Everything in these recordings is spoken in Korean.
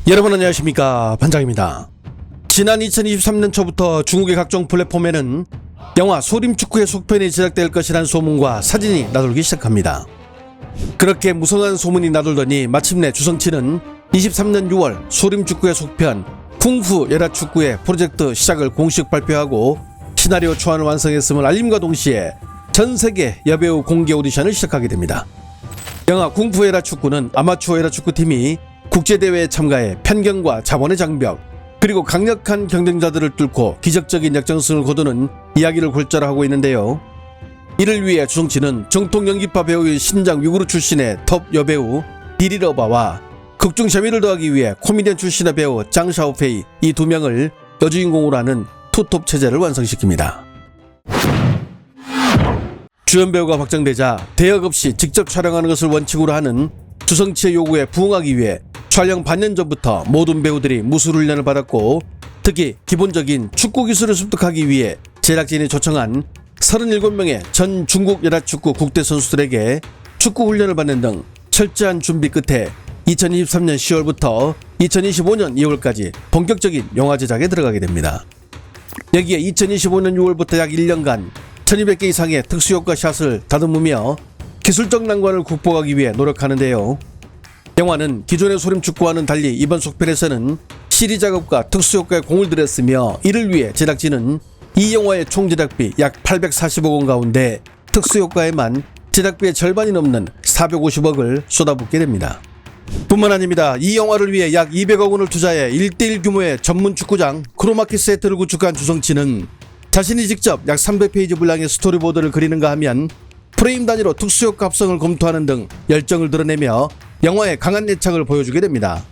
여러분 안녕하십니까, 반장입니다. 지난 2023년 초부터 중국의 각종 플랫폼에는 영화 소림축구의 속편이 제작될 것이라는 소문과 사진이 나돌기 시작합니다. 그렇게 무성한 소문이 나돌더니 마침내 주성치는 23년 6월 소림축구의 속편 쿵푸 열화축구의 프로젝트 시작을 공식 발표하고 시나리오 초안을 완성했음을 알림과 동시에 전세계 여배우 공개 오디션을 시작하게 됩니다. 영화 쿵푸 열화축구는 아마추어 열화축구팀이 국제대회에 참가해 편견과 자본의 장벽 그리고 강력한 경쟁자들을 뚫고 기적적인 역전승을 거두는 이야기를 골자로 있는데요. 이를 위해 주성치는 정통 연기파 배우인 신장 위구르 출신의 톱 여배우 디리러바와 극중 재미를 더하기 위해 코미디언 출신의 배우 장 샤오페이 이 두 명을 여주인공으로 하는 투톱 체제를 완성시킵니다. 주연 배우가 확정되자 대역 없이 직접 촬영하는 것을 원칙으로 하는 주성치의 요구에 부응하기 위해 촬영 반년 전부터 모든 배우들이 무술 훈련을 받았고, 특히 기본적인 축구 기술을 습득하기 위해 제작진이 초청한 37명의 전 중국 열화축구 국대 선수들에게 축구 훈련을 받는 등 철저한 준비 끝에 2023년 10월부터 2025년 2월까지 본격적인 영화 제작에 들어가게 됩니다. 여기에 2025년 6월부터 약 1년간 1200개 이상의 특수효과 샷을 다듬으며 기술적 난관을 극복하기 위해 노력하는데요. 영화는 기존의 소림축구와는 달리 이번 속편에서는 CG 작업과 특수효과에 공을 들였으며, 이를 위해 제작진은 이 영화의 총 제작비 약 840억 원 가운데 특수효과에만 제작비의 절반이 넘는 450억을 쏟아붓게 됩니다. 뿐만 아닙니다. 이 영화를 위해 약 200억 원을 투자해 1:1 규모의 전문 축구장 크로마키 세트를 구축한 주성치는 자신이 직접 약 300페이지 분량의 스토리보드를 그리는가 하면 프레임 단위로 특수효과 합성을 검토하는 등 열정을 드러내며 영화에 강한 애착을 보여주게 됩니다.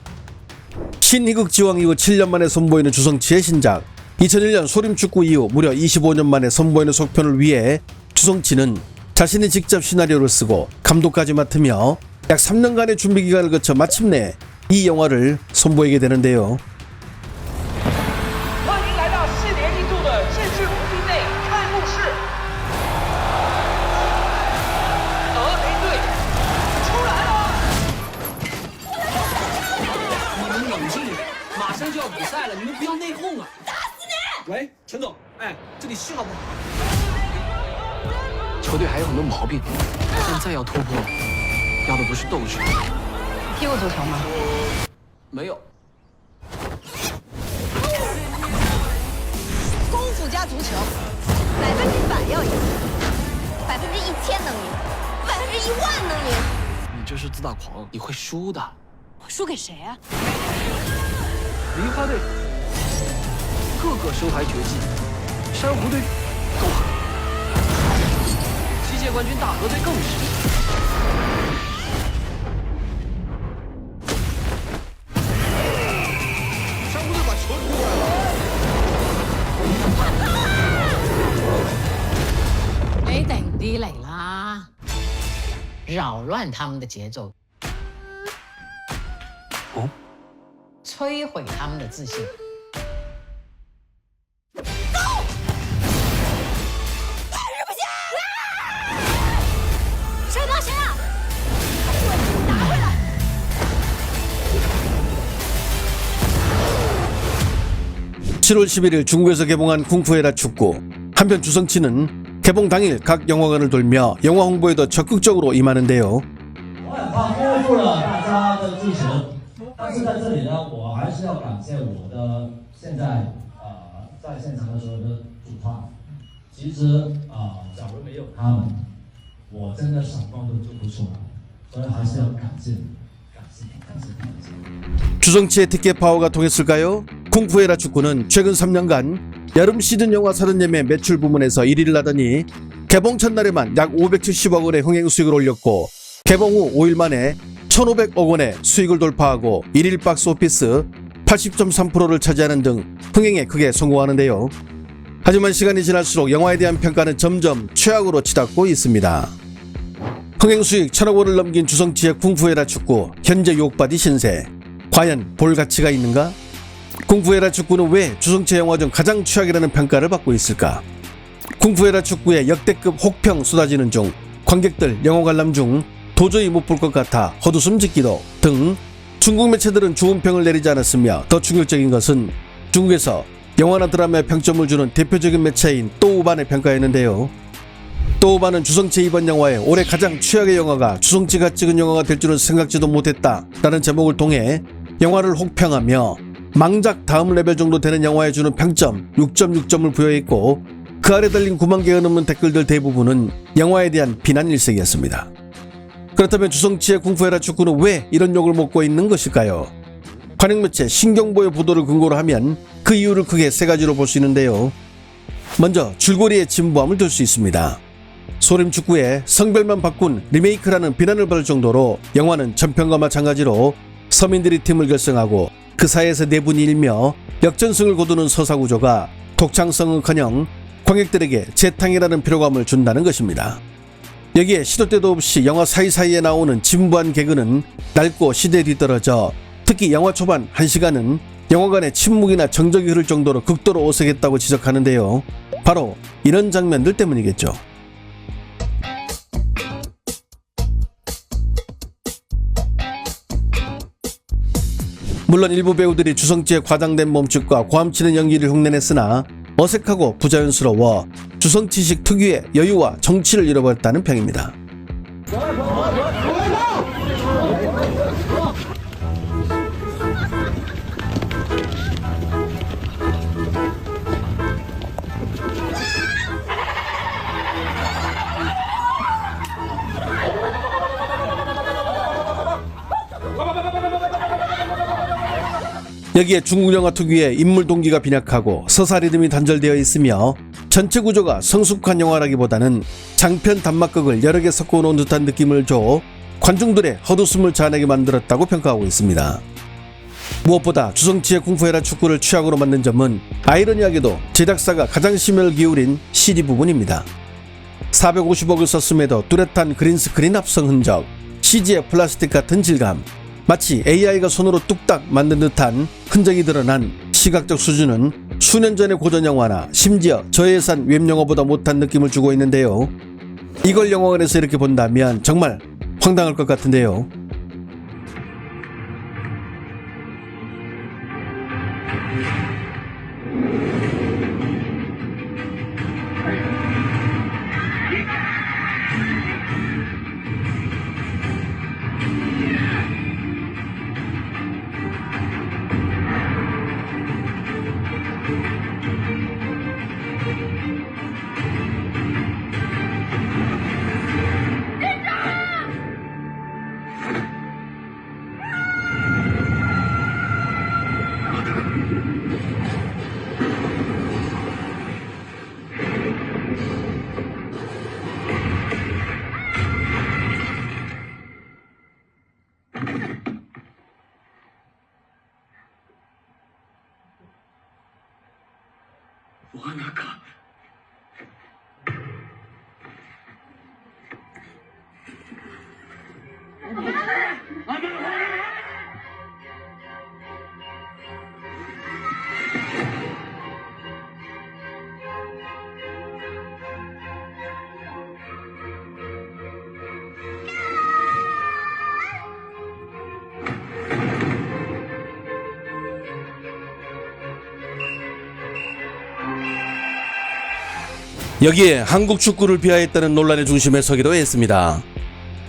신희극 지왕 이후 7년 만에 선보이는 주성치의 신작, 2001년 소림축구 이후 무려 25년 만에 선보이는 속편을 위해 주성치는 자신이 직접 시나리오를 쓰고 감독까지 맡으며 약 3년간의 준비 기간을 거쳐 마침내 이 영화를 선보이게 되는데요.喂，陈总，哎，这里信号不好。球队还有很多毛病，现在要突破，要的不是斗志。踢过足球吗？没有。功夫加足球，100%要赢，1000%能赢，10000%能赢。你这是自大狂，你会输的。我输给谁啊？梨花队个个身怀绝技，珊瑚队都好，机械冠军大河队更是。珊瑚队把球踢过来了。你定啲嚟啦，擾亂他們的節奏，摧毀他們的自信。(7월 11일) 중국에서 개봉한 쿵푸 열화축구. 한편 주성치는 개봉 당일 각 영화관을 돌며 영화 홍보에도 적극적으로 임하는데요. 我很怕辜负了大家的支持，但是在这里呢，我还是要感谢我的现在在现场的所有的主创。其实假如没有他们，我真的闪光都做不出来，所以还是要感谢。 주성치의 티켓 파워가 통했을까요? 쿵푸 열화축구는 최근 3년간 여름 시즌 영화 사전예매 매출 부문에서 1위를 하더니 개봉 첫날에만 약 570억 원의 흥행 수익을 올렸고, 개봉 후 5일 만에 1,500억 원의 수익을 돌파하고 1일 박스 오피스 80.3%를 차지하는 등 흥행에 크게 성공하는데요. 하지만 시간이 지날수록 영화에 대한 평가는 점점 최악으로 치닫고 있습니다. 흥행 수익 1,000억 원을 넘긴 주성치의 쿵푸 열화축구, 현재 유혹받이 신세. 과연 볼 가치가 있는가? 쿵푸 열화축구는 왜 주성치 영화 중 가장 최악이라는 평가를 받고 있을까? 쿵푸 열화축구의 역대급 혹평 쏟아지는 중 관객들 영화 관람 중 도저히 못 볼 것 같아 헛웃음 짓기도 등 중국 매체들은 좋은 평을 내리지 않았으며 더 충격적인 것은 중국에서 영화나 드라마에 평점을 주는 대표적인 매체인 또우반의 평가였는데요. 또우반은 주성치 이번 영화에 올해 가장 최악의 영화가 주성치가 찍은 영화가 될 줄은 생각지도 못했다 라는 제목을 통해 영화를 혹평하며 망작 다음 레벨 정도 되는 영화에 주는 평점 6.6점을 부여했고 그 아래 달린 9만 개가 넘는 댓글들 대부분은 영화에 대한 비난 일색이었습니다. 그렇다면 주성치의 쿵푸에라 축구는 왜 이런 욕을 먹고 있는 것일까요? 관영 매체 신경보의 보도를 근거로 하면 그 이유를 크게 세 가지로 볼 수 있는데요. 먼저 줄거리의 진부함을 들 수 있습니다. 소림 축구의 성별만 바꾼 리메이크라는 비난을 받을 정도로 영화는 전편과 마찬가지로 서민들이 팀을 결성하고 그 사이에서 내분이 일며 역전승을 거두는 서사구조가 독창성은커녕 관객들에게 재탕이라는 피로감을 준다는 것입니다. 여기에 시도 때도 없이 영화 사이사이에 나오는 진부한 개그는 낡고 시대에 뒤떨어져 특히 영화 초반 1시간은 영화관의 침묵이나 정적이 흐를 정도로 극도로 어색했다고 지적하는데요. 바로 이런 장면들 때문이겠죠. 물론 일부 배우들이 주성치의 과장된 몸짓과 고함치는 연기를 흉내냈으나 어색하고 부자연스러워 주성치식 특유의 여유와 정치를 잃어버렸다는 평입니다. 여기에 중국 영화 특유의 인물 동기가 빈약하고 서사 리듬이 단절되어 있으며 전체 구조가 성숙한 영화라기보다는 장편 단막극을 여러 개 섞어 놓은 듯한 느낌을 줘 관중들의 헛웃음을 자아내게 만들었다고 평가하고 있습니다. 무엇보다 주성치의 쿵푸에라 축구를 취약으로 만든 점은 아이러니하게도 제작사가 가장 심혈을 기울인 CG 부분입니다. 450억을 썼음에도 뚜렷한 그린스크린 합성 흔적, CG의 플라스틱 같은 질감, 마치 AI가 손으로 뚝딱 만든 듯한 흔적이 드러난 시각적 수준은 수년 전의 고전 영화나 심지어 저예산 웹영화보다 못한 느낌을 주고 있는데요. 이걸 영화관에서 이렇게 본다면 정말 황당할 것 같은데요. 여기에 한국 축구를 비하했다는 논란의 중심에 서기도 했습니다.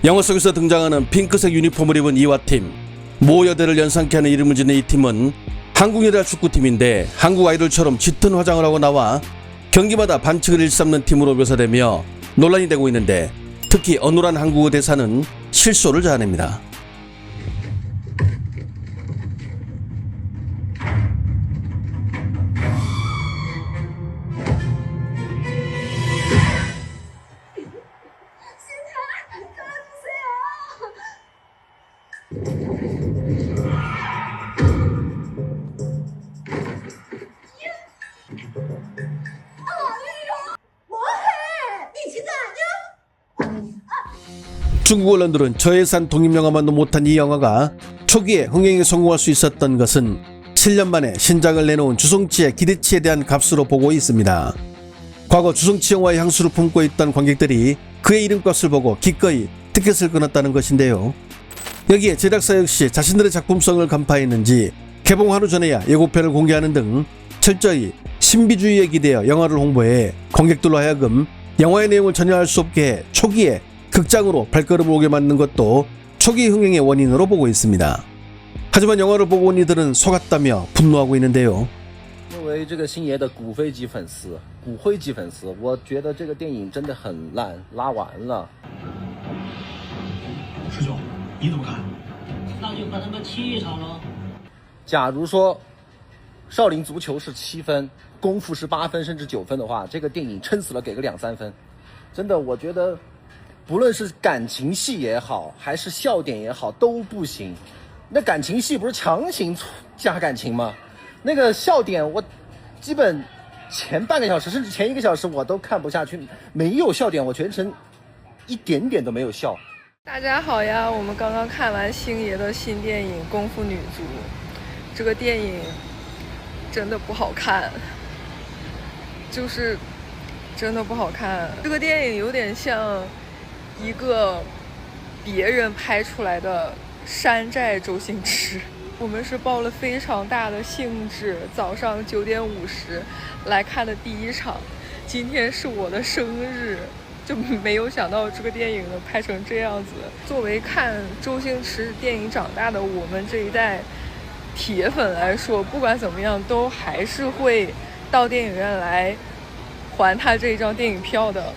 영화 속에서 등장하는 핑크색 유니폼을 입은 이화팀, 모 여대를 연상케 하는 이름을 짓는 이 팀은 한국이라 축구팀인데 한국 아이돌처럼 짙은 화장을 하고 나와 경기마다 반칙을 일삼는 팀으로 묘사되며 논란이 되고 있는데 특히 어눌한 한국어 대사는 실소를 자아냅니다. 중국 언론들은 저예산 독립영화만도 못한 이 영화가 초기에 흥행에 성공할 수 있었던 것은 7년 만에 신작을 내놓은 주성치의 기대치에 대한 값으로 보고 있습니다. 과거 주성치 영화의 향수를 품고 있던 관객들이 그의 이름값을 보고 기꺼이 티켓을 끊었다는 것인데요. 여기에 제작사 역시 자신들의 작품성을 간파했는지 개봉 하루 전에야 예고편을 공개하는 등 철저히 신비주의에 기대어 영화를 홍보해 관객들로 하여금 영화의 내용을 전혀 알 수 없게 해 초기에 극장으로 발걸음을 오게 만든 것도 초기 흥행의 원인으로 보고 있습니다. 하지만 영화를 보고 온 이들은 속았다며 분노하고 있는데요. 作为这个星爷的骨灰级粉丝，我觉得这个电影真的很烂，拉完了。师兄，你怎么看？那就把他们踢一场喽。假如说《少林足球》是7分，《功夫》是8分甚至9分的话，这个电影撑死了给个2、3分。真的，我觉得不论是感情戏也好，还是笑点也好，都不行。那感情戏不是强行加感情吗？那个笑点我基本前半个小时甚至前1个小时我都看不下去，没有笑点，我全程一点点都没有笑。大家好呀，我们刚刚看完星爷的新电影《功夫女足》，这个电影真的不好看，就是真的不好看。这个电影有点像一个别人拍出来的山寨周星驰。我们是抱了非常大的兴致，早上9点50来看的第一场。今天是我的生日，就没有想到这个电影能拍成这样子。作为看周星驰电影长大的我们这一代铁粉来说，不管怎么样，都还是会到电影院来还他这一张电影票的。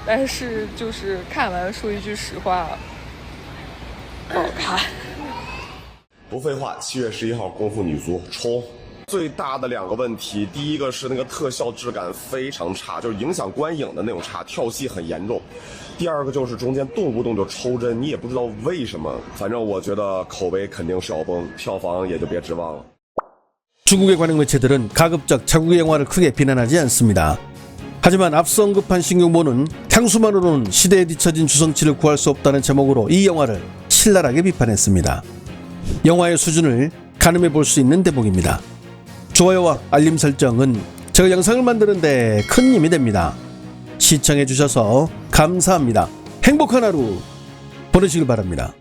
但是就是看完说一句实话，不好看。不废话，7月11号功夫女足冲！最大的2个问题，第一个是那个特效质感非常差，就是影响观影的那种差，跳戏很严重。第二个就是中间动不动就抽帧，你也不知道为什么。反正我觉得口碑肯定是要崩，票房也就别指望了。 중국의 관영 매체들은 가급적 자국의 영화를 크게 비난하지 않습니다. 하지만 앞서 언급한 신경보는 향수만으로는 시대에 뒤처진 주성치를 구할 수 없다는 제목으로 이 영화를 신랄하게 비판했습니다. 영화의 수준을 가늠해 볼 수 있는 대목입니다. 좋아요와 알림 설정은 제가 영상을 만드는데 큰 힘이 됩니다. 시청해 주셔서 감사합니다. 행복한 하루 보내시길 바랍니다.